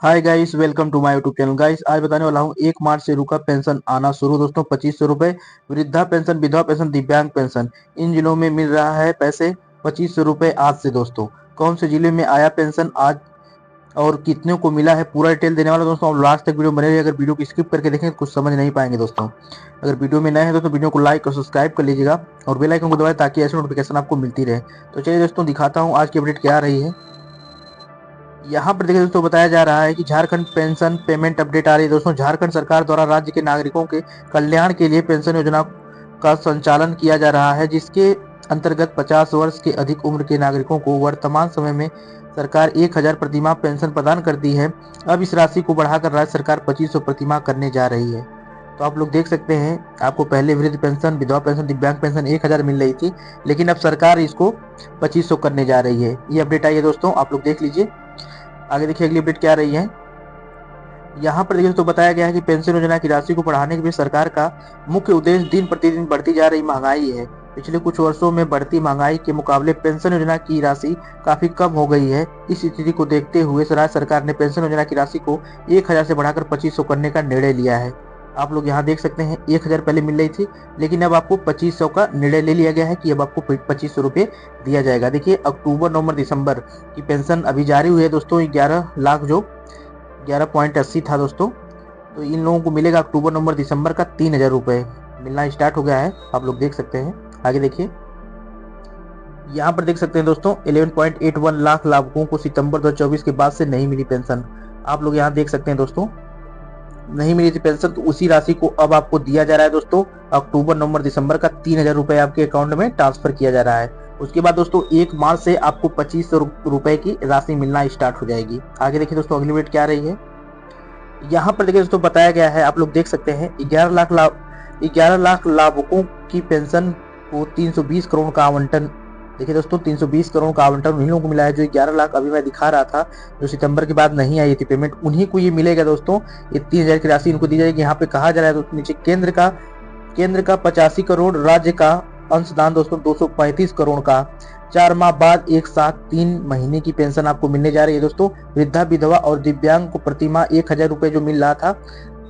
Hi guys, welcome to my YouTube channel. Guys, आज बताने वाला हूँ 1 मार्च से रुका पेंशन आना शुरू। दोस्तों 2500 रुपए वृद्धा पेंशन, विधवा पेंशन, दिव्यांग पेंशन, इन जिलों में मिल रहा है पैसे 2500 रुपए आज से। दोस्तों कौन से जिले में आया पेंशन आज और कितने को मिला है, पूरा डिटेल देने वाला दोस्तों। और लास्ट तक वीडियो बने रहिए। अगर वीडियो को स्किप करके देखें तो कुछ समझ नहीं पाएंगे दोस्तों। अगर वीडियो में नए हैं दोस्तों, वीडियो को लाइक और सब्सक्राइब कर लीजिएगा और बेल आइकन को दबाएं ताकि ऐसी नोटिफिकेशन आपको मिलती रहे। तो चलिए दोस्तों, दिखाता हूँ आज की अपडेट क्या आ रही है। यहाँ पर देखिए दोस्तों, बताया जा रहा है कि झारखंड पेंशन पेमेंट अपडेट आ रही है दोस्तों। झारखंड सरकार द्वारा राज्य के नागरिकों के कल्याण के लिए पेंशन योजना का संचालन किया जा रहा है, जिसके अंतर्गत 50 वर्ष के अधिक उम्र के नागरिकों को वर्तमान समय में सरकार 1000 प्रतिमाह पेंशन प्रदान करती है। अब इस राशि को बढ़ाकर राज्य सरकार 2500 प्रतिमाह करने जा रही है। तो आप लोग देख सकते हैं, आपको पहले वृद्ध पेंशन, विधवा पेंशन, दिव्यांग पेंशन 1000 मिल रही थी, लेकिन अब सरकार इसको 2500 करने जा रही है। ये अपडेट आई है दोस्तों, आप लोग देख लीजिए। आगे देखिए अगली अपडेट क्या आ रही है। यहाँ पर देखिए तो बताया गया है कि पेंशन योजना की राशि को बढ़ाने के लिए सरकार का मुख्य उद्देश्य दिन प्रतिदिन बढ़ती जा रही महंगाई है। पिछले कुछ वर्षों में बढ़ती महंगाई के मुकाबले पेंशन योजना की राशि काफी कम हो गई है। इस स्थिति को देखते हुए राज्य सरकार ने पेंशन योजना की राशि को 1000 से बढ़ाकर 2500 करने का निर्णय लिया है। आप लोग यहाँ देख सकते हैं, 1000 पहले मिल रही थी, लेकिन अब आपको 2500 का निर्णय ले लिया गया है कि अब आपको 2500 रुपये दिया जाएगा। देखिए अक्टूबर, नवंबर, दिसंबर की पेंशन अभी जारी हुई है दोस्तों। 11 लाख जो 11.80 था दोस्तों, तो इन लोगों को मिलेगा अक्टूबर, नवंबर, दिसंबर का 3000 रुपये मिलना स्टार्ट हो गया है। आप लोग देख सकते हैं। आगे देखिए, यहाँ पर देख सकते हैं दोस्तों, 11.81 लाख लाभुकों को सितंबर 2024 के बाद से नहीं मिली पेंशन। आप लोग यहाँ देख सकते हैं दोस्तों, नहीं मिली थी पेंशन, तो उसी राशि को अब आपको दिया जा रहा है दोस्तों। अक्टूबर, नवंबर, दिसंबर का 3000 रुपये आपके अकाउंट में ट्रांसफर किया जा रहा है। उसके बाद दोस्तों 1 मार्च से आपको 2500 रुपए की राशि मिलना स्टार्ट हो जाएगी। आगे देखिए दोस्तों, अगली अपडेट क्या रही है। यहाँ पर देखिए दोस्तों, बताया गया है, आप लोग देख सकते हैं, 11 लाख लाभुकों की पेंशन को 320 करोड़ का आवंटन। देखिए दोस्तों, 320 करोड़ का आवंटन उन्हीं लोगों को मिला है। जो 11 लाख अभी मैं दिखा रहा था, जो सितंबर के बाद नहीं आई थी पेमेंट, उन्हीं को ये मिलेगा दोस्तों। ये 3000 की राशि इनको दी जाएगी। यहाँ पे कहा जा रहा है दोस्तों नीचे, केंद्र का 85 करोड़, राज्य का अंशदान दोस्तों 235 करोड़ का। 4 माह बाद एक साथ 3 महीने की पेंशन आपको मिलने जा रही है दोस्तों। वृद्धा, विधवा और दिव्यांग को प्रति माह 1000 रुपये जो मिल रहा था,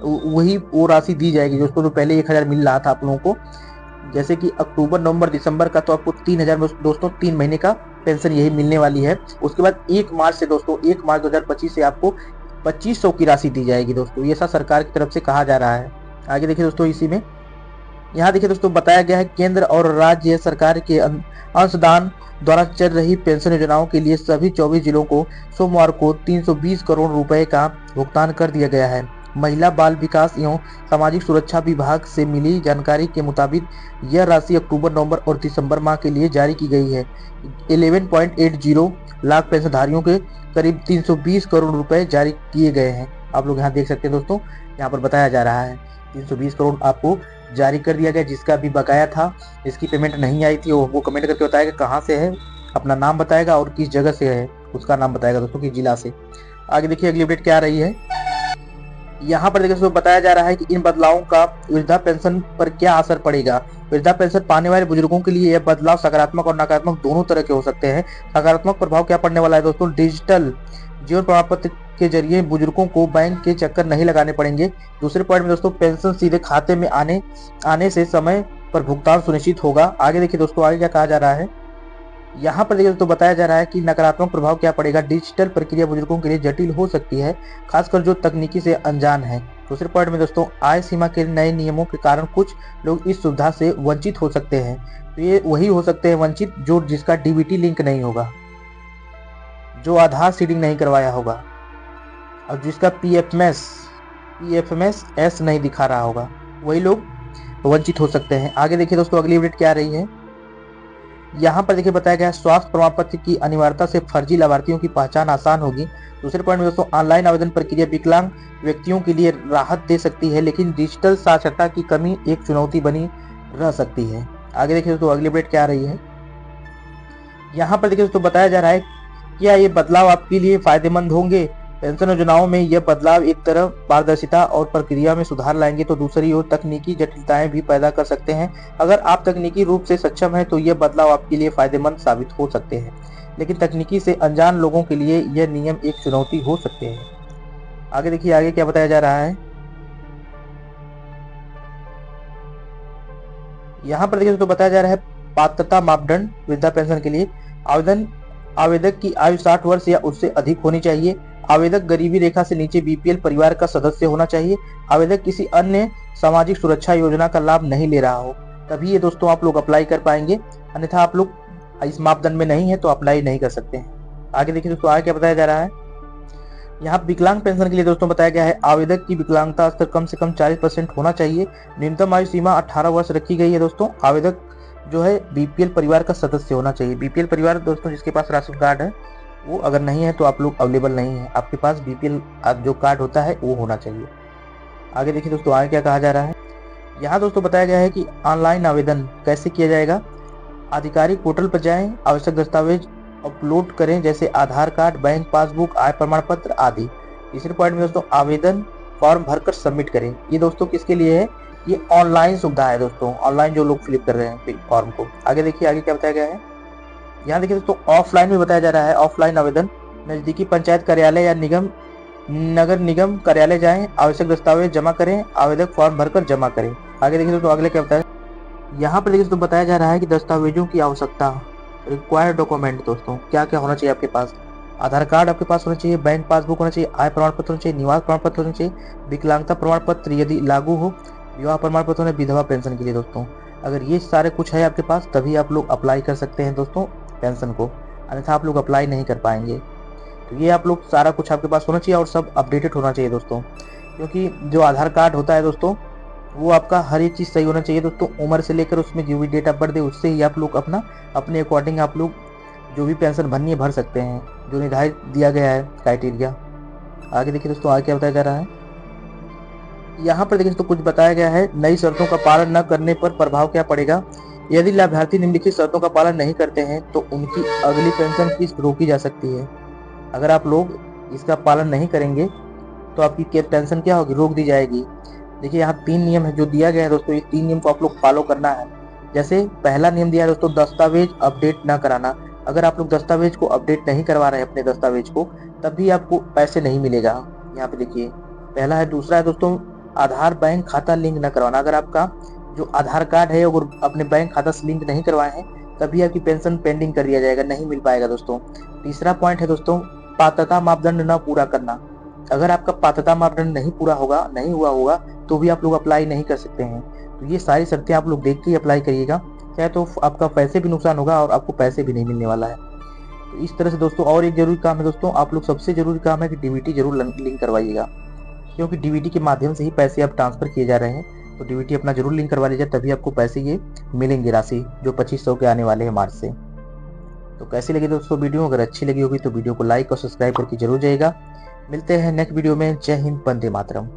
वही वो राशि दी जाएगी दोस्तों। जो पहले 1000 मिल रहा था आप लोगों को, जैसे कि अक्टूबर, नवंबर, दिसंबर का, तो आपको 3000 में दोस्तों 3 महीने का पेंशन यही मिलने वाली है। उसके बाद 1 मार्च से दोस्तों, 1 मार्च 2025 से आपको 2500 की राशि दी जाएगी दोस्तों। ये ऐसा सरकार की तरफ से कहा जा रहा है। आगे देखिए दोस्तों, इसी में यहाँ देखिए दोस्तों, बताया गया है, केंद्र और राज्य सरकार के अंशदान द्वारा चल रही पेंशन योजनाओं के लिए सभी 24 जिलों को सोमवार को 320 करोड़ रुपए का भुगतान कर दिया गया है। महिला बाल विकास एवं सामाजिक सुरक्षा विभाग से मिली जानकारी के मुताबिक यह राशि अक्टूबर, नवंबर और दिसंबर माह के लिए जारी की गई है। 11.80 लाख पेंशनधारियों के करीब 320 करोड़ रुपए जारी किए गए हैं। आप लोग यहाँ देख सकते हैं दोस्तों, यहाँ पर बताया जा रहा है 320 करोड़ आपको जारी कर दिया गया। जिसका भी बकाया था, जिसकी पेमेंट नहीं आई थी, वो कमेंट करके बताएगा कहाँ से है, अपना नाम बताएगा और किस जगह से है, उसका नाम बताएगा दोस्तों, किस जिला से। आगे देखिए अगली अपडेट क्या आ रही है। यहाँ पर देखिए दोस्तों, बताया जा रहा है कि इन बदलावों का वृद्धा पेंशन पर क्या असर पड़ेगा। वृद्धा पेंशन पाने वाले बुजुर्गों के लिए यह बदलाव सकारात्मक और नकारात्मक दोनों तरह के हो सकते हैं। सकारात्मक प्रभाव क्या पड़ने वाला है दोस्तों, डिजिटल जीवन प्रमाण पत्र के जरिए बुजुर्गों को बैंक के चक्कर नहीं लगाने पड़ेंगे। दूसरे पॉइंट में दोस्तों, पेंशन सीधे खाते में आने से समय पर भुगतान सुनिश्चित होगा। आगे देखिए दोस्तों, आगे क्या कहा जा रहा है। यहाँ पर देखिए दोस्तों, बताया जा रहा है कि नकारात्मक प्रभाव क्या पड़ेगा। डिजिटल प्रक्रिया बुजुर्गों के लिए जटिल हो सकती है, खासकर जो तकनीकी से अनजान है। दूसरे पॉइंट में दोस्तों, आय सीमा के नए नियमों के कारण कुछ लोग इस सुविधा से वंचित हो सकते हैं। तो ये वही हो सकते हैं वंचित जो जिसका डीबीटी लिंक नहीं होगा, जो आधार सीडिंग नहीं करवाया होगा और जिसका पीएफएमएस एस नहीं दिखा रहा होगा, वही लोग वंचित हो सकते हैं। आगे देखिए दोस्तों, अगली अपडेट क्या आ रही है। यहाँ पर देखिए बताया गया है, स्वास्थ्य प्रमाण पत्र की अनिवार्यता से फर्जी लाभार्थियों की पहचान आसान होगी। दूसरे पॉइंट में दोस्तों, ऑनलाइन आवेदन प्रक्रिया विकलांग व्यक्तियों के लिए राहत दे सकती है, लेकिन डिजिटल साक्षरता की कमी एक चुनौती बनी रह सकती है। आगे देखिए दोस्तों, अगली अपडेट क्या आ रही है। यहाँ पर देखिए दोस्तों, बताया जा रहा है, क्या ये बदलाव आपके लिए फायदेमंद होंगे। पेंशन योजनाओं में यह बदलाव एक तरफ पारदर्शिता और प्रक्रिया में सुधार लाएंगे, तो दूसरी ओर तकनीकी जटिलताएं भी पैदा कर सकते हैं। अगर आप तकनीकी रूप से सक्षम हैं तो यह बदलाव आपके लिए फायदेमंद साबित हो सकते हैं, लेकिन तकनीकी से अनजान लोगों के लिए यह नियम एक चुनौती हो सकते हैं। आगे देखिए आगे क्या बताया जा रहा है। यहाँ पर देखिए दोस्तों बताया जा रहा है पात्रता मापदंड वृद्धा पेंशन के लिए। आवेदन आवेदक की आयु 60 वर्ष या उससे अधिक होनी चाहिए। आवेदक गरीबी रेखा से नीचे बीपीएल परिवार का सदस्य होना चाहिए। आवेदक किसी अन्य सामाजिक सुरक्षा योजना का लाभ नहीं ले रहा हो, तभी ये दोस्तों आप लोग अप्लाई कर पाएंगे। अन्यथा आप लोग इस मापदंड में नहीं है तो अप्लाई नहीं कर सकते हैं। आगे देखिए दोस्तों आगे क्या बताया जा रहा है। यहाँ विकलांग पेंशन के लिए दोस्तों बताया गया है आवेदक की विकलांगता स्तर कम से कम 40% होना चाहिए। न्यूनतम आयु सीमा 18 वर्ष रखी गई है दोस्तों। आवेदक जो है बीपीएल परिवार का सदस्य होना चाहिए। बीपीएल परिवार दोस्तों जिसके पास राशन कार्ड है, वो अगर नहीं है तो आप लोग अवेलेबल नहीं है, आपके पास बीपीएल जो कार्ड होता है वो होना चाहिए। आगे देखिए दोस्तों आगे क्या कहा जा रहा है। यहाँ दोस्तों बताया गया है कि ऑनलाइन आवेदन कैसे किया जाएगा। आधिकारिक पोर्टल पर जाएं, आवश्यक दस्तावेज अपलोड करें जैसे आधार कार्ड, बैंक पासबुक, आय प्रमाण पत्र आदि। तीसरे पॉइंट में दोस्तों आवेदन फॉर्म भरकर सबमिट करें। ये दोस्तों किसके लिए है, ये ऑनलाइन सुविधा है दोस्तों, ऑनलाइन जो लोग फिलिप कर रहे हैं फॉर्म को। आगे देखिए आगे क्या बताया गया है। यहाँ देखिए दोस्तों ऑफलाइन में बताया जा रहा है। ऑफलाइन आवेदन नजदीकी पंचायत कार्यालय या नगर निगम कार्यालय जाएं, आवश्यक दस्तावेज जमा करें, आवेदक फॉर्म भरकर जमा करें। आगे देखिए दोस्तों अगले क्या बताया। यहाँ पर देखिए दोस्तों बताया जा रहा है कि दस्तावेजों की आवश्यकता, रिक्वायर्ड डॉक्यूमेंट दोस्तों क्या क्या होना चाहिए आपके पास। आधार कार्ड आपके पास होना चाहिए, बैंक पासबुक होना चाहिए, आय प्रमाण पत्र होना चाहिए, निवास प्रमाण पत्र होना चाहिए, विकलांगता प्रमाण पत्र यदि लागू हो, विवाह प्रमाण पत्र होना, विधवा पेंशन के लिए दोस्तों। अगर ये सारे कुछ है आपके पास तभी आप लोग अप्लाई कर सकते हैं दोस्तों पेंशन को, अन्यथा आप लोग अप्लाई नहीं कर पाएंगे। तो ये आप लोग सारा कुछ आपके पास होना चाहिए और सब अपडेटेड होना चाहिए दोस्तों, क्योंकि जो आधार कार्ड होता है दोस्तों वो आपका हर एक चीज़ सही होना चाहिए दोस्तों। उम्र से लेकर उसमें जो भी डेट ऑफ बर्थ है उससे ही आप लोग अपने अकॉर्डिंग आप लोग जो भी पेंशन भरनी है भर सकते हैं, जो निर्धारित दिया गया है क्राइटेरिया। आगे देखिए दोस्तों आगे क्या बताया जा रहा है। यहाँ पर देखिए दोस्तों कुछ बताया गया है नई शर्तों का पालन न करने पर प्रभाव क्या पड़ेगा। यदि लाभार्थी निम्नलिखित शर्तों का पालन नहीं करते हैं तो उनकी अगली पेंशन किस्त रोकी जा सकती है। अगर आप लोग इसका पालन नहीं करेंगे तो आपकी पेंशन क्या होगी, रोक दी जाएगी। देखिए यहाँ 3 नियम है जो दिया गया है दोस्तों, ये 3 नियम को आप लोग फॉलो करना है। जैसे पहला नियम दिया है दोस्तों दस्तावेज अपडेट ना कराना। अगर आप लोग दस्तावेज को अपडेट नहीं करवा रहे हैं अपने दस्तावेज को, तब भी आपको पैसे नहीं मिलेगा। यहाँ पे देखिए पहला है। दूसरा है दोस्तों आधार बैंक खाता लिंक न करवाना। अगर आपका जो आधार कार्ड है अगर अपने बैंक खाता से लिंक नहीं करवाए हैं तभी आपकी पेंशन पेंडिंग कर दिया जाएगा, नहीं मिल पाएगा दोस्तों। तीसरा पॉइंट है दोस्तों पात्रता मापदंड न पूरा करना। अगर आपका पात्रता मापदंड नहीं पूरा होगा, नहीं हुआ होगा, तो भी आप लोग अप्लाई नहीं कर सकते हैं। तो ये सारी शर्तें आप लोग देख के ही अप्लाई करिएगा, चाहे तो आपका पैसे भी नुकसान होगा और आपको पैसे भी नहीं मिलने वाला है। तो इस तरह से दोस्तों और एक जरूरी काम है दोस्तों, आप लोग सबसे जरूरी काम है कि डीबीटी जरूर लिंक करवाइएगा, क्योंकि डीबीटी के माध्यम से ही पैसे आप ट्रांसफर किए जा रहे हैं। तो डीबीटी अपना जरूर लिंक करवा लीजिए, तभी आपको पैसे ये मिलेंगे, राशि जो 2500 के आने वाले हैं मार्च से। तो कैसी लगी दोस्तों वीडियो, अगर अच्छी लगी होगी तो वीडियो को लाइक और सब्सक्राइब करके जरूर जाइएगा। मिलते हैं नेक्स्ट वीडियो में। जय हिंद, वंदे मातरम।